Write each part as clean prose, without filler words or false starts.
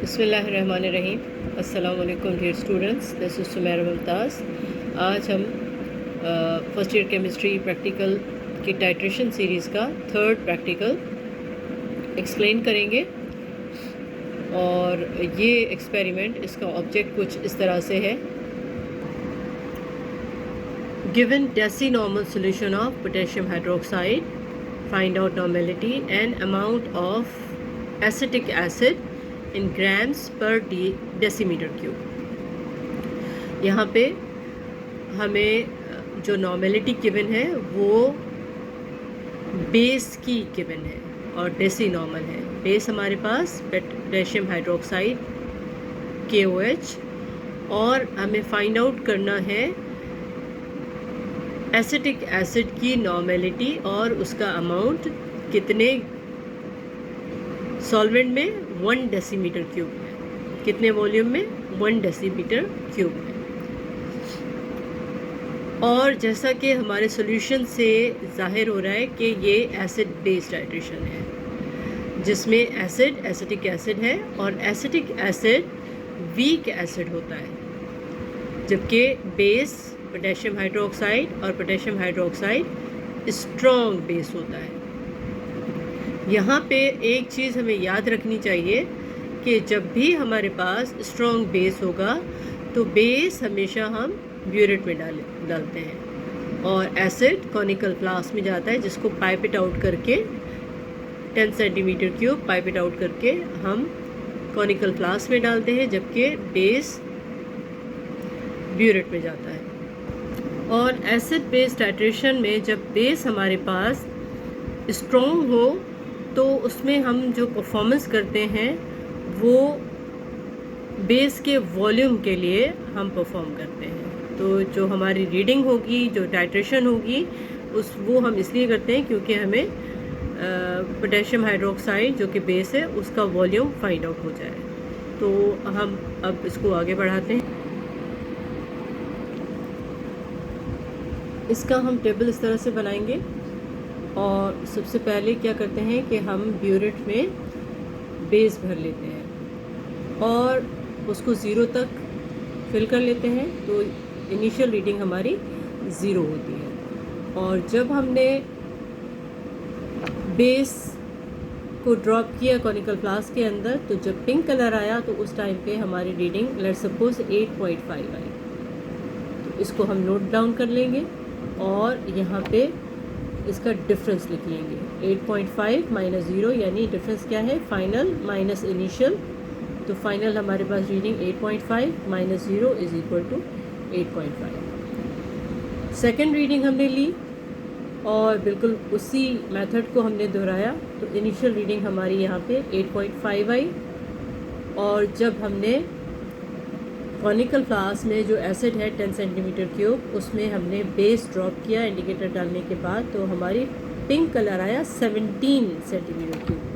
बिस्मिल्लाहिर्रहमानिर्रहीम। अस्सलाम वालेकुम dear students, this is Sumaira Mumtaz. आज हम फर्स्ट ईयर केमिस्ट्री प्रैक्टिकल की टाइट्रेशन सीरीज़ का थर्ड प्रैक्टिकल एक्सप्लेन करेंगे। और ये एक्सपेरिमेंट, इसका ऑब्जेक्ट कुछ इस तरह से है। Given decinormal solution of potassium hydroxide, find out normality and amount of acetic acid in grams per decimetre cube. यहाँ पे हमें जो नॉर्मेलिटी गिवन है वो बेस की गिवन है और डेसी नॉर्मल है। बेस हमारे पास पोटेशियम हाइड्रोक्साइड KOH, और हमें फाइंड आउट करना है एसिटिक एसिड की नॉर्मेलिटी और उसका अमाउंट कितने सॉल्वेंट में 1 डेसीमीटर क्यूब में, कितने वॉल्यूम में 1 डेसीमीटर क्यूब में। और जैसा कि हमारे सॉल्यूशन से जाहिर हो रहा है कि ये एसिड बेस्ड टाइट्रेशन है, जिसमें एसिड एसिटिक एसिड है और एसिटिक एसिड वीक एसिड होता है, जबकि बेस पोटेशियम हाइड्रोक्साइड और पोटेशियम हाइड्रोक्साइड स्ट्रॉन्ग बेस होता है। यहाँ पे एक चीज़ हमें याद रखनी चाहिए कि जब भी हमारे पास स्ट्रॉन्ग बेस होगा तो बेस हमेशा हम ब्यूरेट में डालते हैं और एसिड कॉनिकल फ्लास्क में जाता है, जिसको पाइप इट आउट करके 10 centimetre cube pipe it out करके हम कॉनिकल फ्लास्क में डालते हैं, जबकि बेस ब्यूरेट में जाता है। और एसिड बेस टाइट्रेशन में जब बेस हमारे पास स्ट्रॉन्ग हो तो उसमें हम जो परफॉर्मेंस करते हैं वो बेस के वॉल्यूम के लिए हम परफॉर्म करते हैं। तो जो हमारी रीडिंग होगी, जो टाइट्रेशन होगी, वो हम इसलिए करते हैं क्योंकि हमें पोटेशियम हाइड्रोक्साइड जो कि बेस है उसका वॉल्यूम फाइंड आउट हो जाए। तो हम अब इसको आगे बढ़ाते हैं। इसका हम टेबल इस तरह से बनाएंगे और सबसे पहले क्या करते हैं कि हम ब्यूरेट में बेस भर लेते हैं और उसको 0 तक फिल कर लेते हैं। तो इनिशियल रीडिंग हमारी 0 होती है, और जब हमने बेस को ड्रॉप किया कॉनिकल फ्लास्क के अंदर, तो जब पिंक कलर आया तो उस टाइम पे हमारी रीडिंग लेट्स सपोज 8.5 आई। तो इसको हम नोट डाउन कर लेंगे और यहाँ पे इसका डिफरेंस लिख लेंगे। 8.5 माइनस 0 यानी डिफरेंस क्या है, फाइनल माइनस इनिशियल। तो फाइनल हमारे पास reading 8.5 minus 0 is equal to 8.5। Second reading हमने ली और बिल्कुल उसी मेथड को हमने दोहराया। तो इनिशियल रीडिंग हमारी यहाँ पे 8.5 आई, और जब हमने कॉनिकल फ्लास्क में जो एसिड है 10 सेंटीमीटर क्यूब, उसमें हमने बेस ड्रॉप किया इंडिकेटर डालने के बाद, तो हमारी पिंक कलर आया 17 सेंटीमीटर क्यूब में।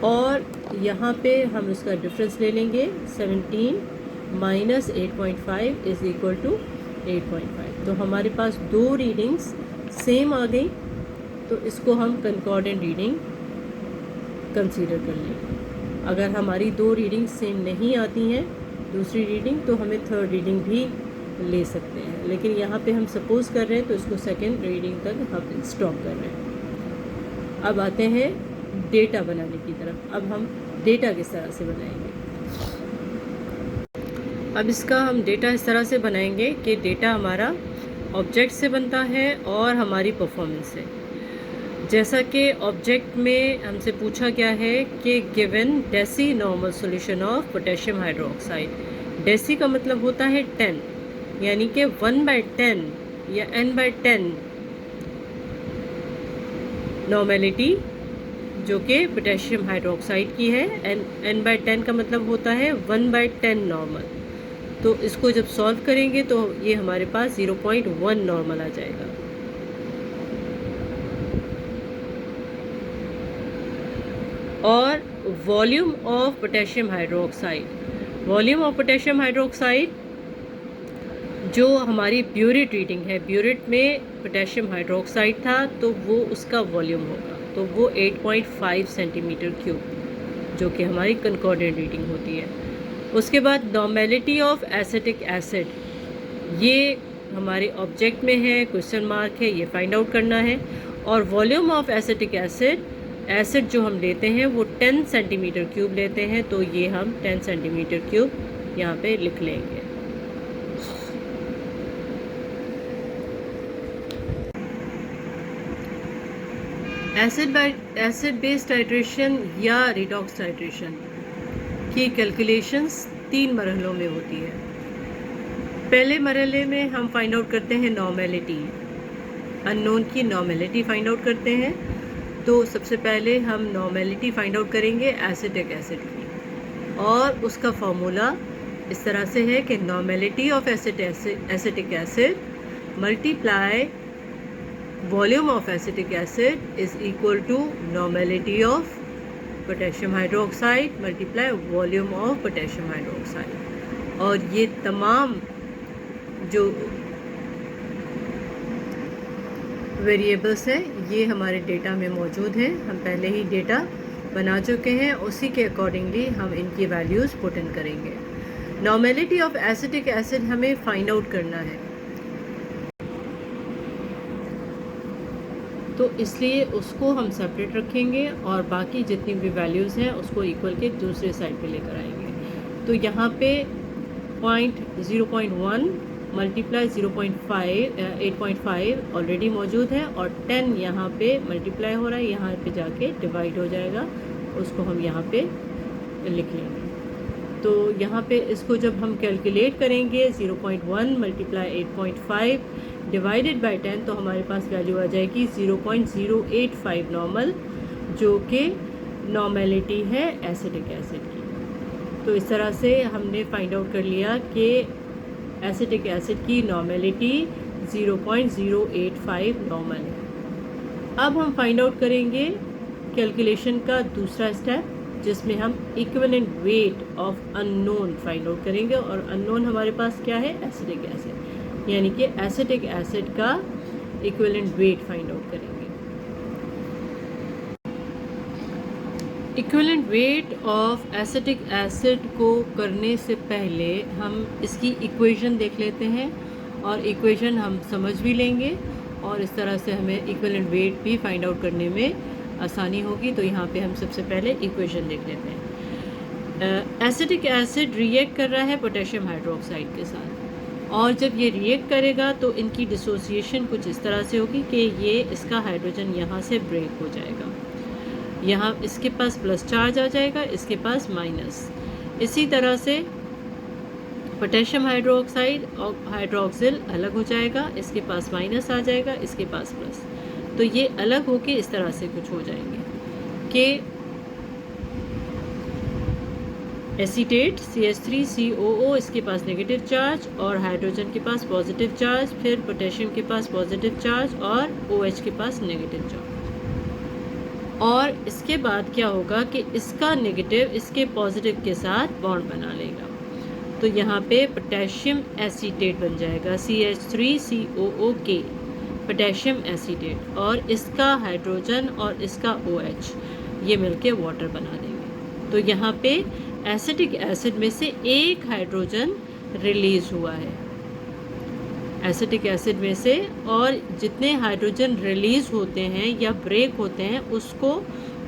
और यहाँ पे हम उसका डिफरेंस ले लेंगे, 17 माइनस 8.5 इज़ इक्वल टू 8.5। तो हमारे पास 2 रीडिंग्स सेम आ गई, तो इसको हम कंकॉर्डेंट रीडिंग कंसीडर कर लेंगे। अगर हमारी 2 रीडिंग सेम नहीं आती हैं दूसरी रीडिंग, तो हमें थर्ड रीडिंग भी ले सकते हैं, लेकिन यहाँ पे हम सपोज़ कर रहे हैं तो इसको सेकंड रीडिंग तक हम स्टॉप कर रहे हैं। अब आते हैं डेटा बनाने की तरफ। अब हम डेटा किस तरह से बनाएंगे। अब इसका हम डेटा इस तरह से बनाएंगे कि डेटा हमारा ऑब्जेक्ट से बनता है और हमारी परफॉर्मेंस से। जैसा कि ऑब्जेक्ट में हमसे पूछा गया है कि given decinormal solution of potassium hydroxide. Deci का मतलब होता है 10, यानी कि 1/10 या n/10 नॉर्मेलिटी जो कि पोटेशियम हाइड्रोक्साइड की है। n/10 का मतलब होता है 1/10 नॉर्मल। तो इसको जब सॉल्व करेंगे तो ये हमारे पास 0.1 नॉर्मल आ जाएगा। और volume of potassium hydroxide, volume of potassium hydroxide जो हमारी ब्यूरेट रीडिंग है, ब्यूरेट में पोटेशियम हाइड्रोक्साइड था तो वो उसका वॉल्यूम होगा, तो वो 8.5 सेंटीमीटर क्यूब जो कि हमारी कंकॉर्डेंट रीडिंग होती है। उसके बाद नॉर्मेलिटी ऑफ एसिटिक एसिड, ये हमारे ऑब्जेक्ट में है, क्वेश्चन मार्क है, ये फाइंड आउट करना है। और वॉल्यूम ऑफ एसिटिक एसिड जो हम लेते हैं वो 10 सेंटीमीटर क्यूब लेते हैं, तो ये हम 10 सेंटीमीटर क्यूब यहाँ पे लिख लेंगे। एसिड बेस टाइट्रेशन या रिडॉक्स टाइट्रेशन की कैलकुलेशंस 3 मरहलों में होती है। पहले मरहले में हम फाइंड आउट करते हैं नॉर्मेलिटी, अननोन की नॉर्मेलिटी फाइंड आउट करते हैं। तो सबसे पहले हम नॉर्मेलिटी फाइंड आउट करेंगे एसिटिक एसिड की, और उसका फॉर्मूला इस तरह से है कि normality of acetic acid multiply volume of acetic acid is equal to normality of potassium hydroxide multiply volume of potassium hydroxide. और ये तमाम जो वेरिएबल्स हैं ये हमारे डेटा में मौजूद हैं, हम पहले ही डेटा बना चुके हैं, उसी के अकॉर्डिंगली हम इनकी वैल्यूज़ पुट इन करेंगे। नॉर्मेलिटी ऑफ एसिटिक एसिड हमें फाइंड आउट करना है, तो इसलिए उसको हम सेपरेट रखेंगे और बाकी जितनी भी वैल्यूज़ हैं उसको इक्वल के दूसरे साइड पे लेकर आएंगे। तो यहाँ पे 0.1 मल्टीप्लाई 8.5 ऑलरेडी मौजूद है, और 10 यहाँ पे मल्टीप्लाई हो रहा है, यहाँ पे जाके डिवाइड हो जाएगा, उसको हम यहाँ पे लिख लेंगे। तो यहाँ पे इसको जब हम कैलकुलेट करेंगे 0.1 मल्टीप्लाई 8.5 डिवाइडेड बाय 10, तो हमारे पास वैल्यू आ जाएगी 0.085 नॉर्मल, जो कि नॉर्मेलिटी है एसिटिक एसिड की। तो इस तरह से हमने फाइंड आउट कर लिया कि एसिटिक एसिड की नॉर्मेलिटी 0.085 नॉर्मल है। अब हम फाइंड आउट करेंगे कैलकुलेशन का दूसरा स्टेप, जिसमें हम equivalent weight of unknown find out करेंगे। और अननोन हमारे पास क्या है? एसिटिक एसिड, यानी कि एसिटिक एसिड का इक्विवेलेंट वेट फाइंड आउट करेंगे। Equivalent weight of acetic acid को करने से पहले हम इसकी इक्वेशन देख लेते हैं, और इक्वेशन हम समझ भी लेंगे, और इस तरह से हमें इक्विवेलेंट वेट भी फाइंड आउट करने में आसानी होगी। तो यहाँ पे हम सबसे पहले इक्वेशन देख लेते हैं। एसिटिक एसिड रिएक्ट कर रहा है पोटेशियम हाइड्रोक्साइड के साथ, और जब ये रिएक्ट करेगा तो इनकी डिसोसिएशन कुछ इस तरह से होगी कि ये इसका हाइड्रोजन यहाँ से ब्रेक हो जाएगा, यहाँ इसके पास प्लस चार्ज आ जाएगा, इसके पास माइनस। इसी तरह से पोटेशियम हाइड्रोक्साइड और हाइड्रोक्सिल अलग हो जाएगा, इसके पास माइनस आ जाएगा, इसके पास प्लस। तो ये अलग होके इस तरह से कुछ हो जाएंगे कि एसीटेट CH3COO, इसके पास नेगेटिव चार्ज और हाइड्रोजन के पास पॉजिटिव चार्ज, फिर पोटेशियम के पास पॉजिटिव चार्ज और OH के पास नेगेटिव चार्ज। और इसके बाद क्या होगा कि इसका नेगेटिव इसके पॉजिटिव के साथ बॉन्ड बना लेगा, तो यहाँ पे पोटेशियम एसीटेट बन जाएगा, CH3COOK, पोटेशियम एसीटेट, और इसका हाइड्रोजन और इसका OH ये मिलके वाटर बना देंगे। तो यहाँ पे एसिटिक एसिड में से एक हाइड्रोजन रिलीज हुआ है एसिटिक एसिड में से, और जितने हाइड्रोजन रिलीज होते हैं या ब्रेक होते हैं उसको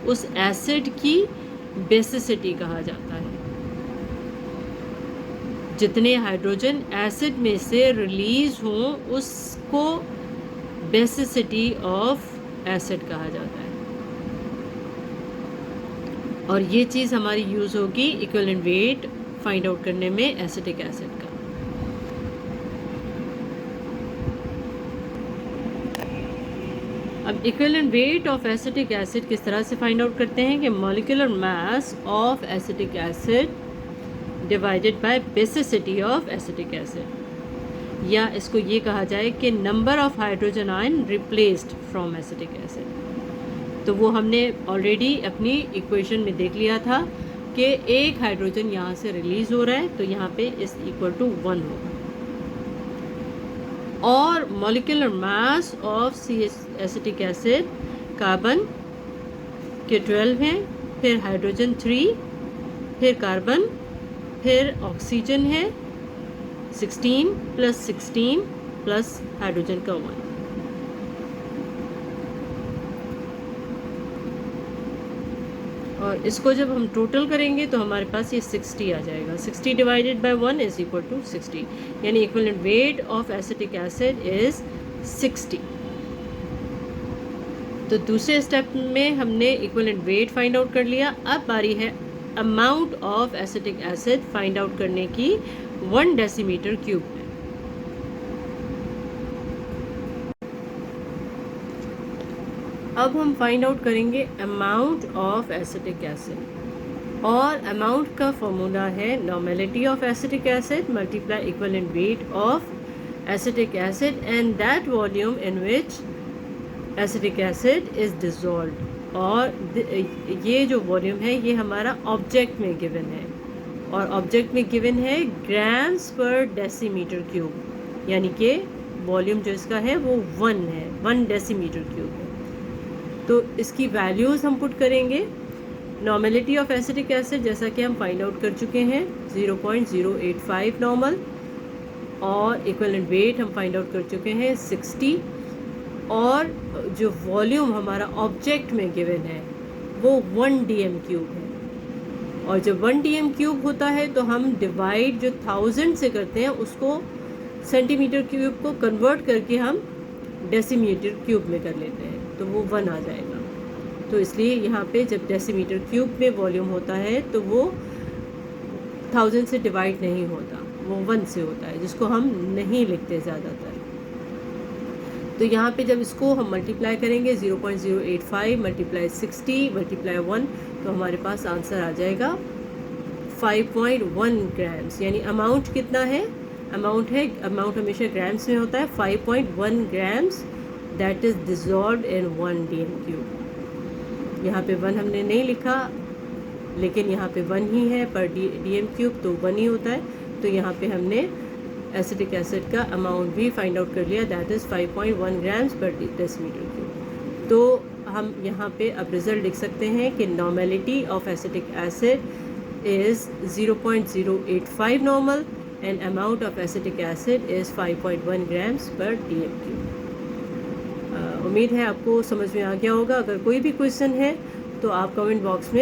उस एसिड की बेसिसिटी कहा जाता है। जितने हाइड्रोजन एसिड में से रिलीज हों उसको बेसिसिटी ऑफ एसिड कहा जाता है, और ये चीज़ हमारी यूज़ होगी इक्विवेलेंट वेट फाइंड आउट करने में एसिटिक एसिड का। अब equivalent weight of acetic acid किस तरह से फाइंड आउट करते हैं कि molecular mass of acetic acid divided by basicity of acetic acid, या इसको ये कहा जाए कि number of hydrogen ion replaced from acetic acid. तो वो हमने ऑलरेडी अपनी इक्वेशन में देख लिया था कि एक हाइड्रोजन यहाँ से रिलीज़ हो रहा है, तो यहाँ पे इस इक्वल टू 1 होगा, और molecular mass of acetic acid carbon के 12 हैं फिर हाइड्रोजन 3, फिर कार्बन, फिर ऑक्सीजन है 16 + 16 प्लस हाइड्रोजन का 1। और इसको जब हम टोटल करेंगे तो हमारे पास ये 60 आ जाएगा। 60 divided by 1 is equal to 60, यानी equivalent weight of acetic acid is 60। तो दूसरे स्टेप में हमने इक्विवेलेंट वेट फाइंड आउट कर लिया। अब बारी है amount of acetic acid find out करने की 1 डेसीमीटर क्यूब में। अब हम फाइंड आउट करेंगे अमाउंट ऑफ एसिटिक एसिड, और अमाउंट का फॉर्मूला है normality of acetic acid multiply equivalent weight of acetic acid and that volume in which acetic acid is dissolved. और ये जो वॉल्यूम है ये हमारा ऑब्जेक्ट में गिवन है, और ऑब्जेक्ट में गिवन है ग्राम्स पर डेसीमीटर क्यूब, यानी कि वॉल्यूम जो इसका है वो 1 है, 1 डेसीमीटर क्यूब है। तो इसकी वैल्यूज़ हम पुट करेंगे। नॉर्मेलिटी ऑफ एसिटिक एसिड जैसा कि हम फाइंड आउट कर चुके हैं 0.085 नॉर्मल, और इक्विवेलेंट वेट हम फाइंड आउट कर चुके हैं 60, और जो वॉल्यूम हमारा ऑब्जेक्ट में गिवन है वो 1 dm क्यूब है। और जब 1 dm क्यूब होता है तो हम डिवाइड जो 1000 से करते हैं उसको सेंटीमीटर क्यूब को कन्वर्ट करके हम डेसीमीटर क्यूब में कर लेते हैं, तो वो 1 आ जाएगा। तो इसलिए यहाँ पे जब डेसीमीटर क्यूब में वॉल्यूम होता है तो वो 1000 से डिवाइड नहीं होता, वो 1 से होता है, जिसको हम नहीं लिखते ज़्यादातर। तो यहाँ पे जब इसको हम मल्टीप्लाई करेंगे 0.085 मल्टीप्लाई 60 मल्टीप्लाई 1, तो हमारे पास आंसर आ जाएगा 5.1 ग्राम्स। यानी अमाउंट कितना है, अमाउंट हमेशा ग्राम्स में होता है, 5.1 grams that is dissolved in 1 dm cube. यहाँ पे 1 हमने नहीं लिखा, लेकिन यहाँ पे 1 ही है पर dm क्यूब, तो 1 ही होता है। तो यहाँ पे हमने एसिटिक एसिड का अमाउंट भी फाइंड आउट कर लिया, that is 5.1 grams per decimetre cube. तो हम यहाँ पे अब रिज़ल्ट लिख सकते हैं कि normality of acetic acid is 0.085 normal and amount of acetic acid is 5.1 grams per dm cube. उम्मीद है आपको समझ में आ गया होगा। अगर कोई भी क्वेश्चन है तो आप कमेंट बॉक्स में